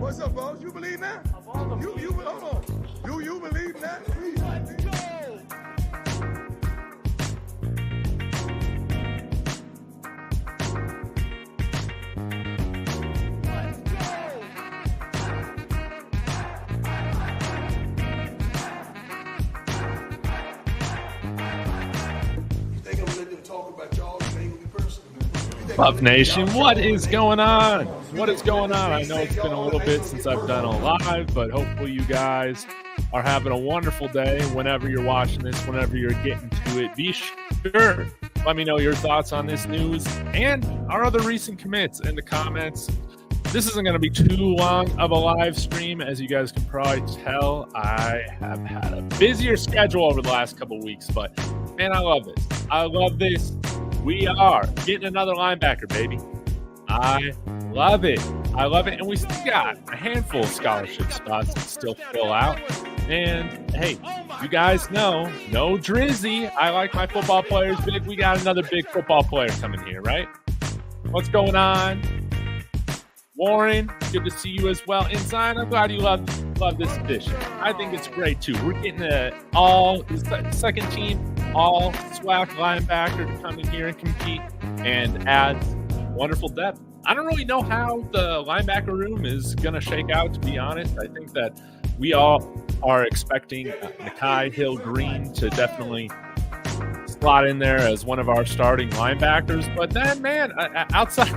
what's up, boss? You believe that? Hold on. Do you believe that? Let's go. Buff Nation, what is going on? What is going on? I know it's been a little bit since I've done a live, but hopefully you guys are having a wonderful day whenever you're watching this, whenever you're getting to it. Be sure, let me know your thoughts on this news and our other recent commits in the comments. This isn't going to be too long of a live stream. As you guys can probably tell, I have had a busier schedule over the last couple of weeks, but man, I love this. I love this. We are getting another linebacker, baby. I love it. I love it. And we still got a handful of scholarship spots to still fill out. And, hey, you guys know, no Drizzy. I like my football players big. We got another big football player coming here, right? What's going on? Warren, good to see you as well. Inside, I'm glad you love this edition. I think it's great, too. We're getting second team all-swac linebacker to come in here and compete and add wonderful depth. I don't really know how the linebacker room is going to shake out, to be honest. I think that we all are expecting Nakai Hill-Green to definitely slot in there as one of our starting linebackers. But then, man, outside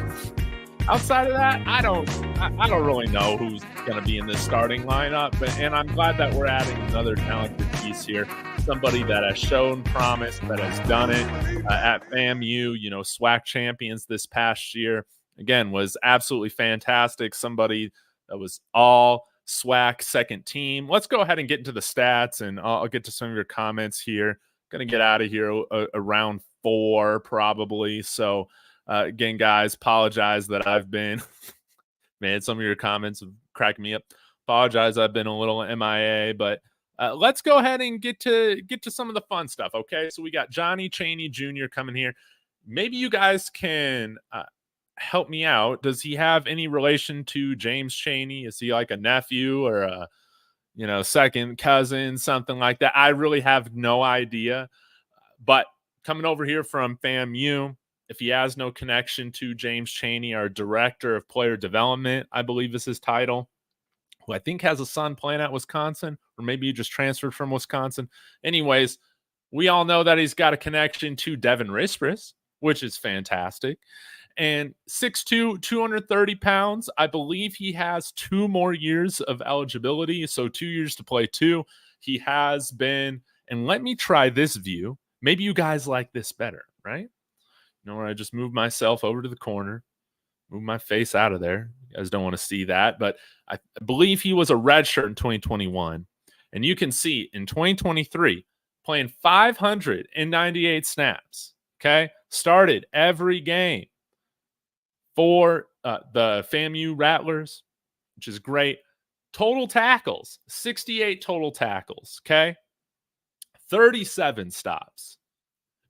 of that, I don't really know who's going to be in this starting lineup. And I'm glad that we're adding another talented piece here. Somebody that has shown promise, that has done it at FAMU, SWAC champions this past year. Again, was absolutely fantastic. Somebody that was all SWAC second team. Let's go ahead and get into the stats, and I'll get to some of your comments here. Going to get out of here around 4 probably. So, again, guys, apologize that I've been – man, some of your comments have cracked me up. Apologize I've been a little MIA, but let's go ahead and get to some of the fun stuff, okay? So we got Johnny Chaney Jr. coming here. Maybe you guys can help me out. Does he have any relation to James Chaney? Is he like a nephew or a second cousin, something like that? I really have no idea. But coming over here from FAMU, if he has no connection to James Chaney, our director of player development, I believe is his title, who I think has a son playing at Wisconsin, or maybe he just transferred from Wisconsin. Anyways, we all know that he's got a connection to Devin Rispris, which is fantastic. And 6'2", 230 pounds. I believe he has 2 more years of eligibility, so 2 years to play 2. He has been, and let me try this view. Maybe you guys like this better, right? Where I just move myself over to the corner, move my face out of there. You guys don't want to see that, but I believe he was a redshirt in 2021. And you can see in 2023, playing 598 snaps, okay? Started every game for the FAMU Rattlers, which is great. Total tackles, 68 total tackles, okay? 37 stops.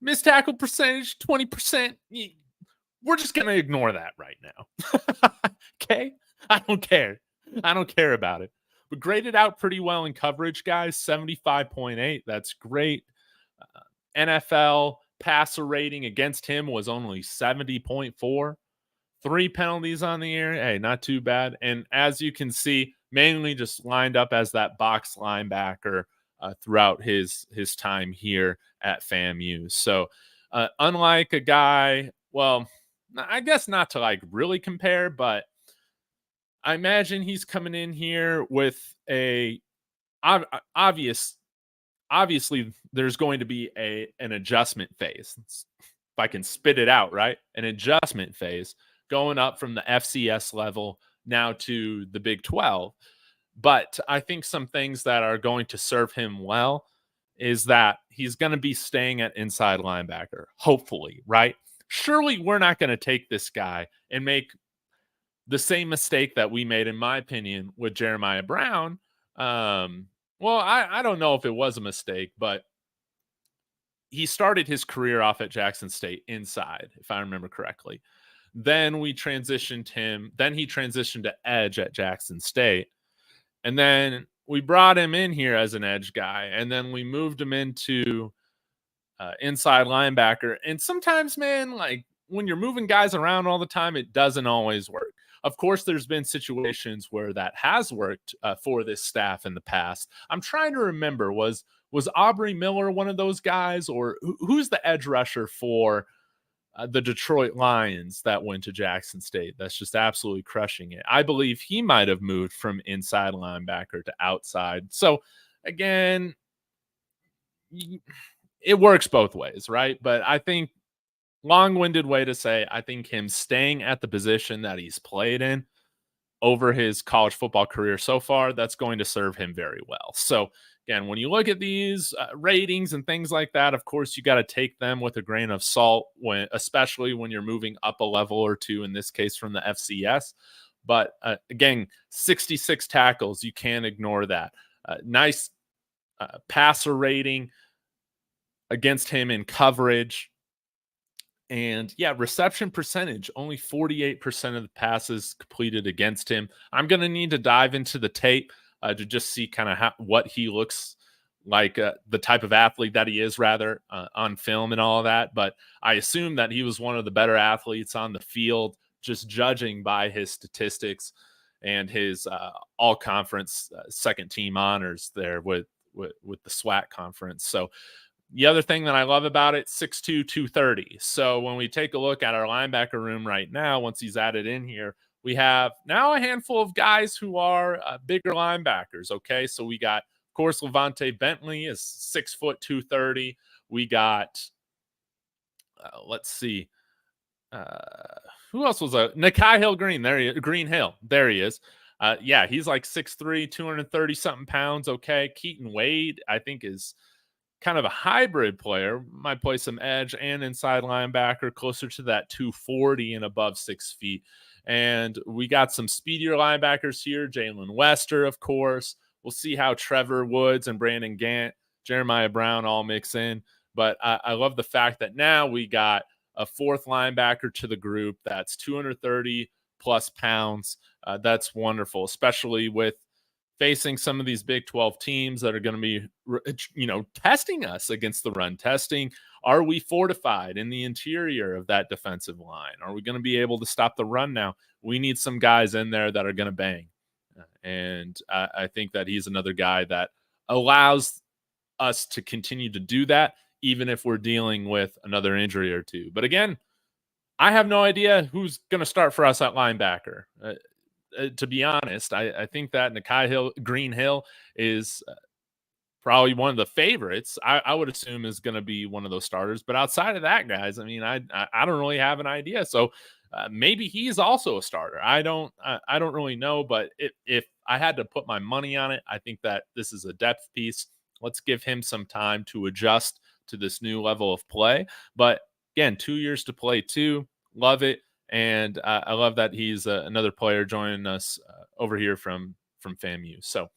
Missed tackle percentage, 20%. We're just going to ignore that right now. Okay? I don't care. I don't care about it. But graded out pretty well in coverage, guys. 75.8. That's great. NFL passer rating against him was only 70.4. 3 penalties on the year. Hey, not too bad. And as you can see, mainly just lined up as that box linebacker throughout his time here at FAMU. So unlike a guy, well, I guess not to like really compare, but I imagine he's coming in here with obviously there's going to be an adjustment phase. If I can spit it out, right? An adjustment phase going up from the FCS level now to the Big 12. But I think some things that are going to serve him well is that he's going to be staying at inside linebacker, hopefully, right? Surely we're not going to take this guy and make the same mistake that we made, in my opinion, with Jeremiah Brown. Well, I don't know if it was a mistake, but he started his career off at Jackson State inside, if I remember correctly. Then we transitioned him. Then he transitioned to edge at Jackson State. And then we brought him in here as an edge guy. And then we moved him into inside linebacker. And sometimes, man, like when you're moving guys around all the time, it doesn't always work. Of course, there's been situations where that has worked for this staff in the past. I'm trying to remember, was Aubrey Miller one of those guys, or who's the edge rusher for the Detroit Lions that went to Jackson State? That's just absolutely crushing it. I believe he might have moved from inside linebacker to outside. So again, it works both ways, right? But I think, long-winded way to say, I think him staying at the position that he's played in over his college football career so far, that's going to serve him very well. So again, when you look at these ratings and things like that, of course, you got to take them with a grain of salt, especially when you're moving up a level or two, in this case from the FCS. But again, 66 tackles, you can't ignore that. Nice passer rating against him in coverage. And yeah, reception percentage, only 48% of the passes completed against him. I'm going to need to dive into the tape to just see kind of what he looks like, the type of athlete that he is, rather, on film and all of that. But I assume that he was one of the better athletes on the field, just judging by his statistics and his all-conference second-team honors there with the SWAC conference. So the other thing that I love about it, 6'2", 230. So when we take a look at our linebacker room right now, once he's added in here, we have now a handful of guys who are bigger linebackers, okay? So we got, of course, Levante Bentley is 6 foot 230. We got, let's see, who else was Nakai Hill Green? Green Hill. There he is. Yeah, he's like 6'3", 230-something pounds, okay? Keaton Wade, I think, is kind of a hybrid player, might play some edge and inside linebacker, closer to that 240 and above 6 feet. And we got some speedier linebackers here. Jalen Wester, of course. We'll see how Trevor Woods and Brandon Gant, Jeremiah Brown all mix in. But I love the fact that now we got a fourth linebacker to the group that's 230 plus pounds. That's wonderful, especially with facing some of these Big 12 teams that are going to be, testing us against the run. Testing, are we fortified in the interior of that defensive line? Are we going to be able to stop the run now? We need some guys in there that are going to bang. And I think that he's another guy that allows us to continue to do that, even if we're dealing with another injury or two. But again, I have no idea who's going to start for us at linebacker. To be honest, I think that Nakai Green Hill is probably one of the favorites. I would assume is going to be one of those starters. But outside of that, guys, I mean, I don't really have an idea. So maybe he's also a starter. I don't really know. But if I had to put my money on it, I think that this is a depth piece. Let's give him some time to adjust to this new level of play. But again, 2 years to play too. Love it. And I love that he's another player joining us over here from FAMU. So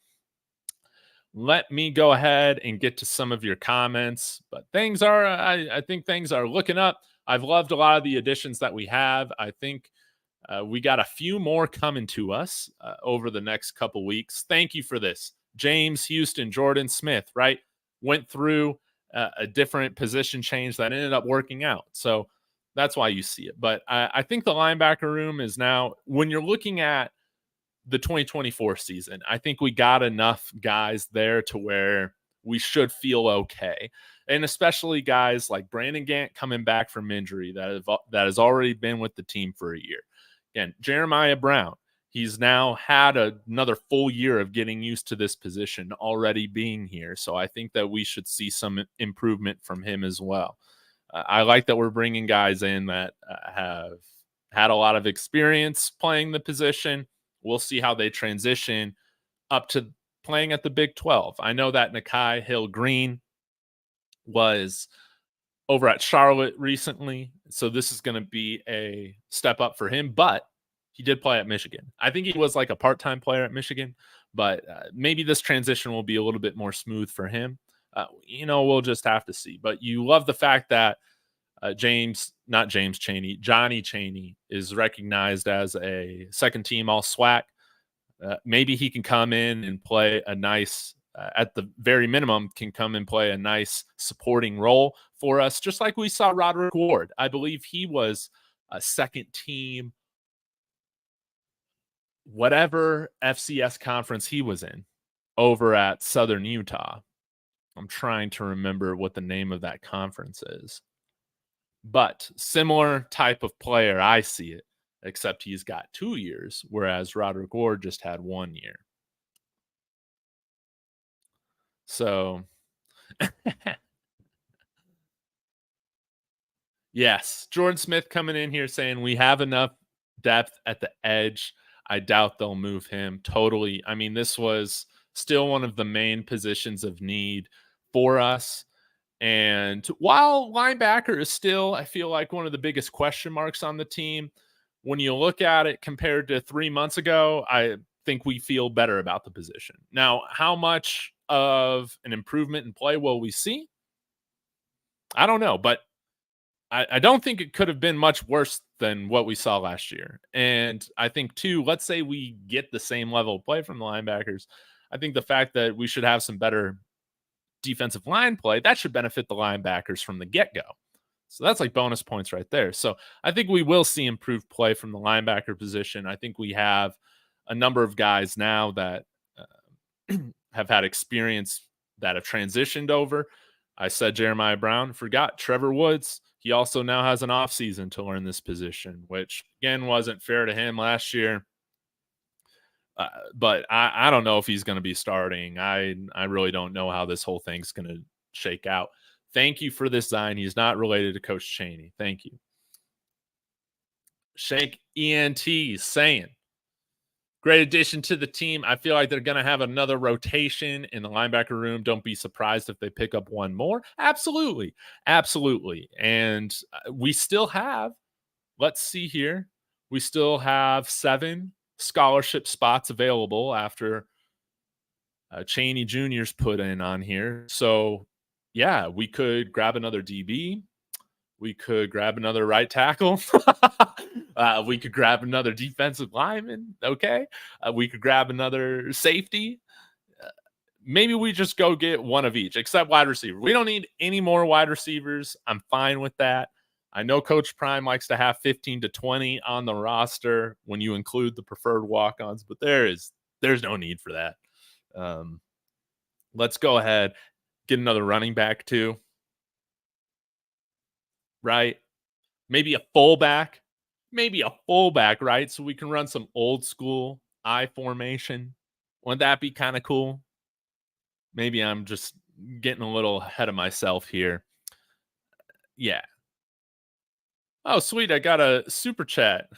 let me go ahead and get to some of your comments. But things are, I think things are looking up. I've loved a lot of the additions that we have. I think we got a few more coming to us over the next couple weeks. Thank you for this. James Houston, Jordan Smith, right? Went through a different position change that ended up working out. So that's why you see it. But I think the linebacker room is now, when you're looking at the 2024 season, I think we got enough guys there to where we should feel okay. And especially guys like Brandon Gant coming back from injury that has already been with the team for a year. Again, Jeremiah Brown, he's now had another full year of getting used to this position already being here. So I think that we should see some improvement from him as well. I like that we're bringing guys in that have had a lot of experience playing the position. We'll see how they transition up to playing at the Big 12. I know that Nakai Hill Green was over at Charlotte recently, so this is going to be a step up for him, but he did play at Michigan. I think he was like a part-time player at Michigan, but maybe this transition will be a little bit more smooth for him. We'll just have to see. But you love the fact that not James Chaney, Johnny Chaney is recognized as a second team all-swac. Maybe he can come in and play a nice, at the very minimum, can come and play a nice supporting role for us, just like we saw Roderick Ward. I believe he was a second team, whatever FCS conference he was in, over at Southern Utah. I'm trying to remember what the name of that conference is. But similar type of player, I see it, except he's got 2 years, whereas Roderick Ward just had 1 year. So, yes, Jordan Smith coming in here saying we have enough depth at the edge. I doubt they'll move him totally. I mean, this was still one of the main positions of need for us. And while linebacker is still, I feel like, one of the biggest question marks on the team, when you look at it compared to 3 months ago, I think we feel better about the position. Now, how much of an improvement in play will we see? I don't know, but I don't think it could have been much worse than what we saw last year. And I think, too, let's say we get the same level of play from the linebackers. I think the fact that we should have some better defensive line play, that should benefit the linebackers from the get-go. So that's like bonus points right there. So I think we will see improved play from the linebacker position. I think we have a number of guys now that have had experience that have transitioned over. I said Jeremiah Brown, forgot Trevor Woods. He also now has an offseason to learn this position, which, again, wasn't fair to him last year. But I don't know if he's going to be starting. I really don't know how this whole thing's going to shake out. Thank you for this, Zion. He's not related to Coach Chaney. Thank you. Shank ENT saying, great addition to the team. I feel like they're going to have another rotation in the linebacker room. Don't be surprised if they pick up one more. Absolutely. Absolutely. And we still have, let's see here, we still have 7 scholarship spots available after Cheney Jr.'s put in on here. So, yeah, we could grab another DB. We could grab another right tackle. We could grab another defensive lineman. Okay. We could grab another safety. Maybe we just go get one of each, except wide receiver. We don't need any more wide receivers. I'm fine with that. I know Coach Prime likes to have 15 to 20 on the roster when you include the preferred walk-ons, but there's no need for that. Let's go ahead, get another running back too. Right? Maybe a fullback, right? So we can run some old school I formation. Wouldn't that be kind of cool? Maybe I'm just getting a little ahead of myself here. Yeah. Oh, sweet. I got a super chat.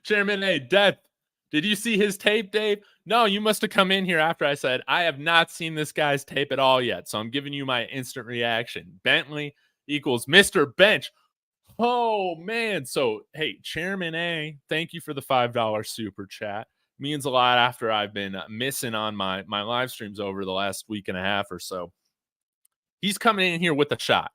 Chairman A, Death. Did you see his tape, Dave? No, you must have come in here after I said, I have not seen this guy's tape at all yet. So I'm giving you my instant reaction. Bentley equals Mr. Bench. Oh, man. So, hey, Chairman A, thank you for the $5 super chat. Means a lot after I've been missing on my live streams over the last week and a half or so. He's coming in here with a shot.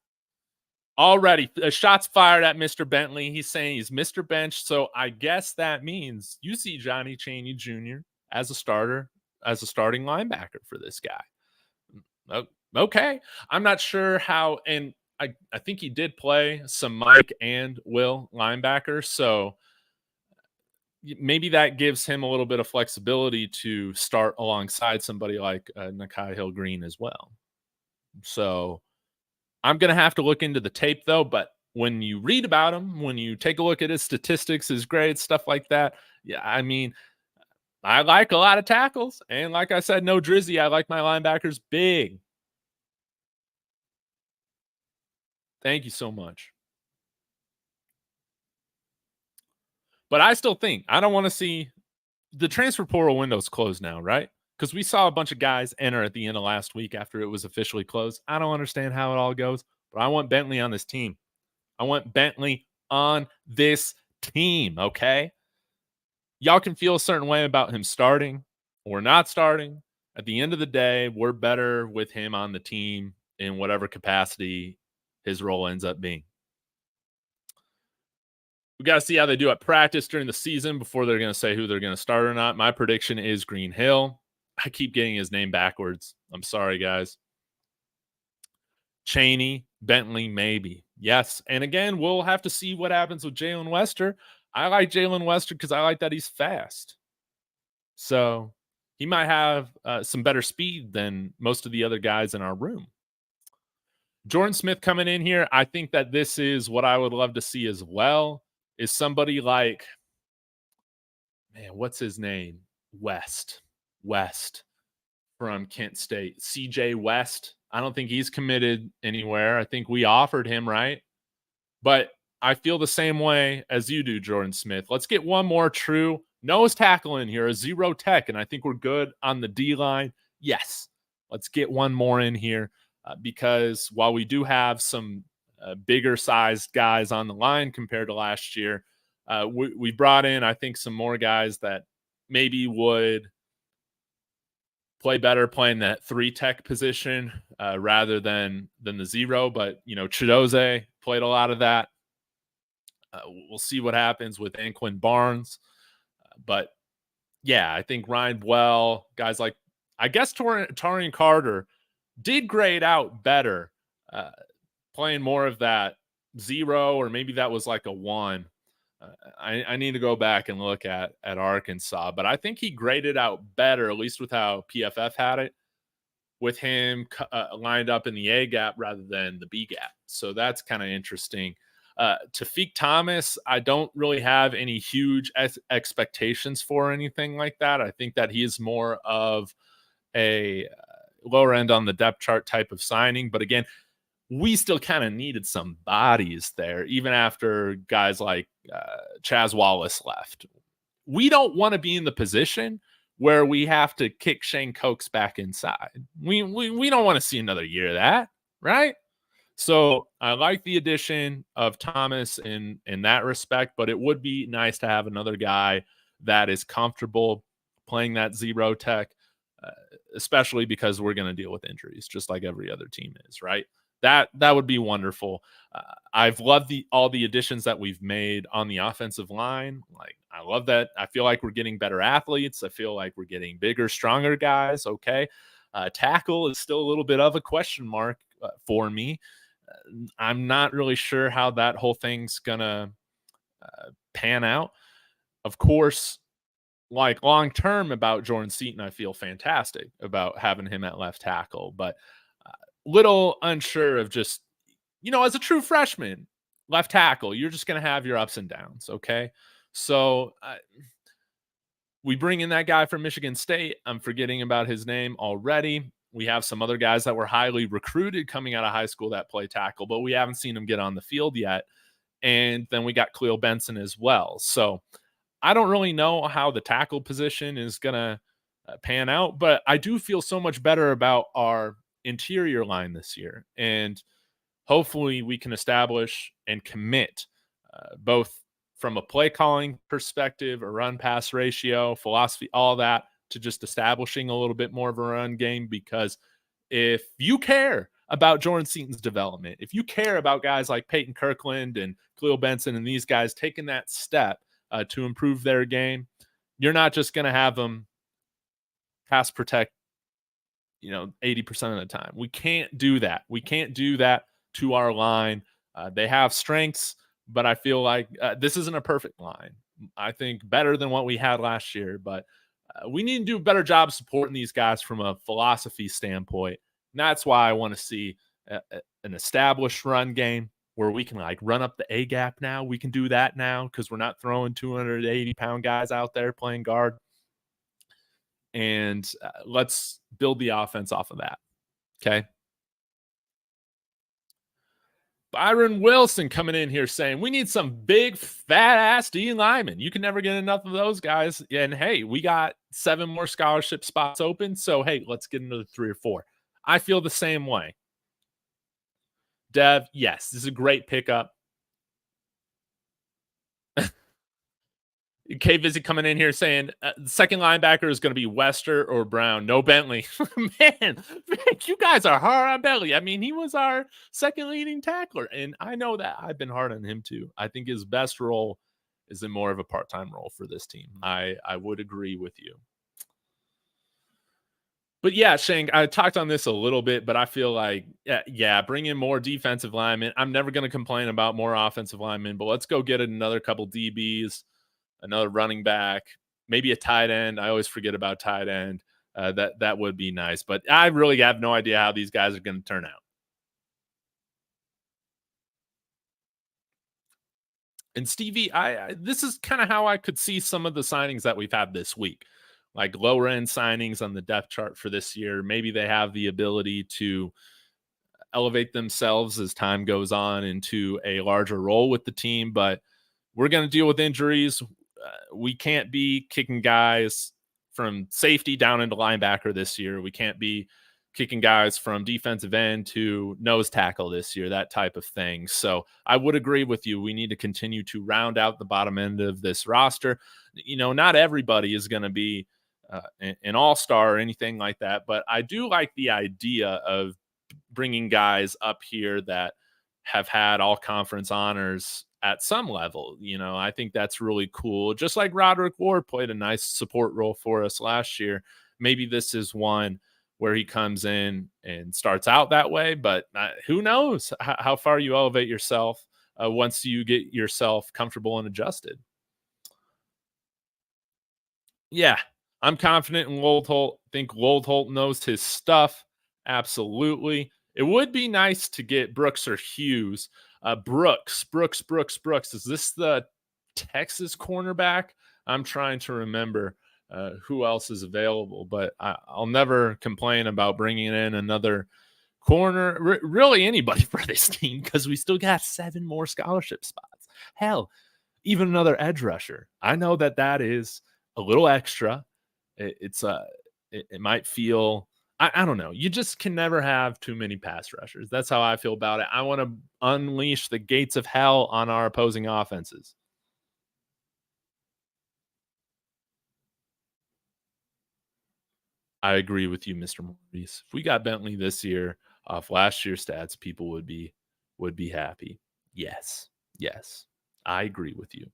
Already, a shot's fired at Mr. Bentley. He's saying he's Mr. Bench. So I guess that means you see Johnny Chaney Jr. as a starter, as a starting linebacker for this guy. Okay. I'm not sure how, and I think he did play some Mike and Will linebacker. So maybe that gives him a little bit of flexibility to start alongside somebody like Nakai Hill-Green as well. So I'm going to have to look into the tape, though. But when you read about him, when you take a look at his statistics, his grades, stuff like that, yeah, I mean, I like a lot of tackles. And like I said, no Drizzy, I like my linebackers big. Thank you so much. But I still think, I don't want to see the transfer portal window's closed now, right? Because we saw a bunch of guys enter at the end of last week after it was officially closed. I don't understand how it all goes, but I want Bentley on this team. Okay? Y'all can feel a certain way about him starting or not starting. At the end of the day, we're better with him on the team in whatever capacity his role ends up being. We got to see how they do at practice during the season before they're going to say who they're going to start or not. My prediction is Green Hill. I keep getting his name backwards. I'm sorry, guys. Cheney, Bentley, maybe. Yes. And again, we'll have to see what happens with Jalen Wester. I like Jalen Wester because I like that he's fast. So he might have some better speed than most of the other guys in our room. Jordan Smith coming in here, I think that this is what I would love to see as well, is somebody like, man, what's his name? West from Kent State. CJ West. I don't think he's committed anywhere. I think we offered him, right? But I feel the same way as you do, Jordan Smith. Let's get one more true nose tackle in here, a zero tech, and I think we're good on the D-line. Yes, let's get one more in here because while we do have some bigger-sized guys on the line compared to last year, we brought in, I think, some more guys that maybe would play better playing that 3 tech position rather than the 0. But, Chidoze played a lot of that. We'll see what happens with Anquin Barnes. But, yeah, I think Ryan Bwell, guys like, I guess Tarian Carter did grade out better playing more of that 0, or maybe that was like a 1. I need to go back and look at Arkansas, but I think he graded out better, at least with how PFF had it, with him lined up in the A gap rather than the B gap. So that's kind of interesting. Tafik Thomas, I don't really have any huge expectations for anything like that. I think that he is more of a lower end on the depth chart type of signing. But again, we still kind of needed some bodies there, even after guys like Chaz Wallace left. We don't want to be in the position where we have to kick Shane Cokes back inside. We don't want to see another year of that, right? So I like the addition of Thomas in that respect, but it would be nice to have another guy that is comfortable playing that 0 tech, especially because we're going to deal with injuries just like every other team is, right? That would be wonderful. I've loved all the additions that we've made on the offensive line. Like, I love that. I feel like we're getting better athletes. I feel like we're getting bigger, stronger guys. Okay. Tackle is still a little bit of a question mark for me. I'm not really sure how that whole thing's going to pan out. Of course, like long-term about Jordan Seaton, I feel fantastic about having him at left tackle, but little unsure of just, as a true freshman, left tackle, you're just going to have your ups and downs. Okay. So we bring in that guy from Michigan State. I'm forgetting about his name already. We have some other guys that were highly recruited coming out of high school that play tackle, but we haven't seen them get on the field yet. And then we got Cleo Benson as well. So I don't really know how the tackle position is going to pan out, but I do feel so much better about our interior line this year. And hopefully we can establish and commit both from a play calling perspective, a run pass ratio, philosophy, all that, to just establishing a little bit more of a run game. Because if you care about Jordan Seaton's development, if you care about guys like Peyton Kirkland and Cleo Benson and these guys taking that step to improve their game, you're not just going to have them pass protect 80% of the time. We can't do that. We can't do that to our line. They have strengths, but I feel like this isn't a perfect line. I think better than what we had last year, but we need to do a better job supporting these guys from a philosophy standpoint. And that's why I want to see an established run game where we can run up the A gap now. We can do that now because we're not throwing 280-pound guys out there playing guard. And let's build the offense off of that. Okay. Byron Wilson coming in here saying we need some big fat ass D linemen. You can never get enough of those guys. And hey, we got 7 more scholarship spots open. So hey, let's get another 3 or 4. I feel the same way. Dev, yes, this is a great pickup. K Visit coming in here saying the second linebacker is going to be Wester or Brown. No Bentley. man, you guys are hard on Bentley. I mean, he was our second leading tackler. And I know that I've been hard on him too. I think his best role is in more of a part-time role for this team. I would agree with you. But yeah, Shank, I talked on this a little bit, but I feel like, yeah, bring in more defensive linemen. I'm never going to complain about more offensive linemen, but let's go get another couple DBs, another running back, maybe a tight end. I always forget about tight end. That would be nice. But I really have no idea how these guys are going to turn out. And Stevie, this is kind of how I could see some of the signings that we've had this week. Like lower end signings on the depth chart for this year. Maybe they have the ability to elevate themselves as time goes on into a larger role with the team, but we're going to deal with injuries. We can't be kicking guys from safety down into linebacker this year. We can't be kicking guys from defensive end to nose tackle this year, that type of thing. So I would agree with you. We need to continue to round out the bottom end of this roster. Not everybody is going to be an all-star or anything like that, but I do like the idea of bringing guys up here that have had all conference honors at some level. I think that's really cool. Just like Roderick Ward played a nice support role for us last year. Maybe this is one where he comes in and starts out that way, but who knows how far you elevate yourself once you get yourself comfortable and adjusted. Yeah, I'm confident in Loldholt. Think Loldholt knows his stuff. Absolutely. It would be nice to get Brooks or Hughes. Brooks. Is this the Texas cornerback? I'm trying to remember who else is available, but I'll never complain about bringing in another corner, really anybody for this team, because we still got 7 more scholarship spots. Hell, even another edge rusher. I know that is a little extra. It might feel, I don't know. You just can never have too many pass rushers. That's how I feel about it. I want to unleash the gates of hell on our opposing offenses. I agree with you, Mr. Maurice. If we got Bentley this year off last year's stats, people would be happy. Yes. I agree with you.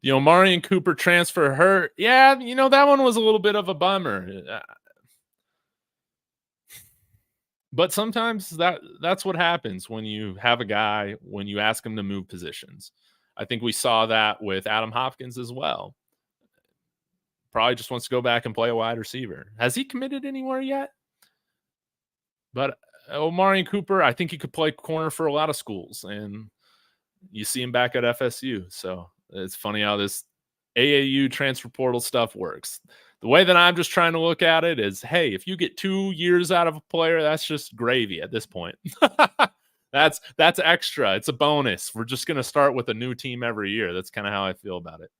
Marion Cooper transfer hurt. Yeah, that one was a little bit of a bummer. But sometimes that's what happens when you have a guy, when you ask him to move positions. I think we saw that with Adam Hopkins as well. Probably just wants to go back and play a wide receiver. Has he committed anywhere yet? But Marion Cooper, I think he could play corner for a lot of schools, and you see him back at FSU. So it's funny how this AAU transfer portal stuff works. The way that I'm just trying to look at it is, hey, if you get 2 years out of a player, that's just gravy at this point. That's extra. It's a bonus. We're just going to start with a new team every year. That's kind of how I feel about it.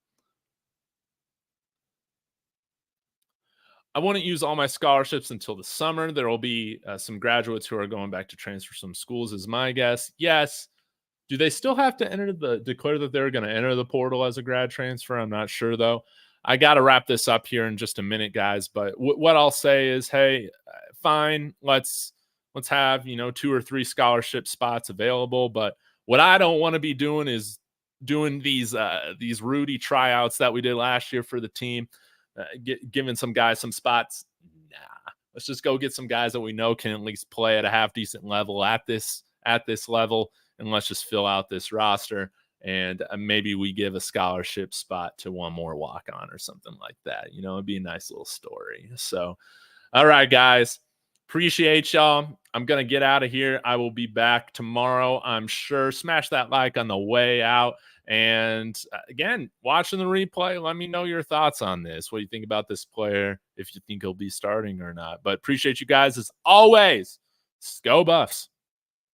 I wouldn't use all my scholarships until the summer. There will be some graduates who are going back to transfer some schools, is my guess. Yes. Do they still have to declare that they're going to enter the portal as a grad transfer? I'm not sure, though. I got to wrap this up here in just a minute, guys. But what I'll say is, hey, fine, let's have 2 or 3 scholarship spots available. But what I don't want to be doing is doing these Rudy tryouts that we did last year for the team, giving some guys some spots. Nah, let's just go get some guys that we know can at least play at a half decent level at this level, and let's just fill out this roster. And maybe we give a scholarship spot to one more walk-on or something like that. It'd be a nice little story. So, all right, guys, appreciate y'all. I'm going to get out of here. I will be back tomorrow, I'm sure. Smash that like on the way out. And again, watching the replay, let me know your thoughts on this. What do you think about this player, if you think he'll be starting or not? But appreciate you guys as always. Go Buffs.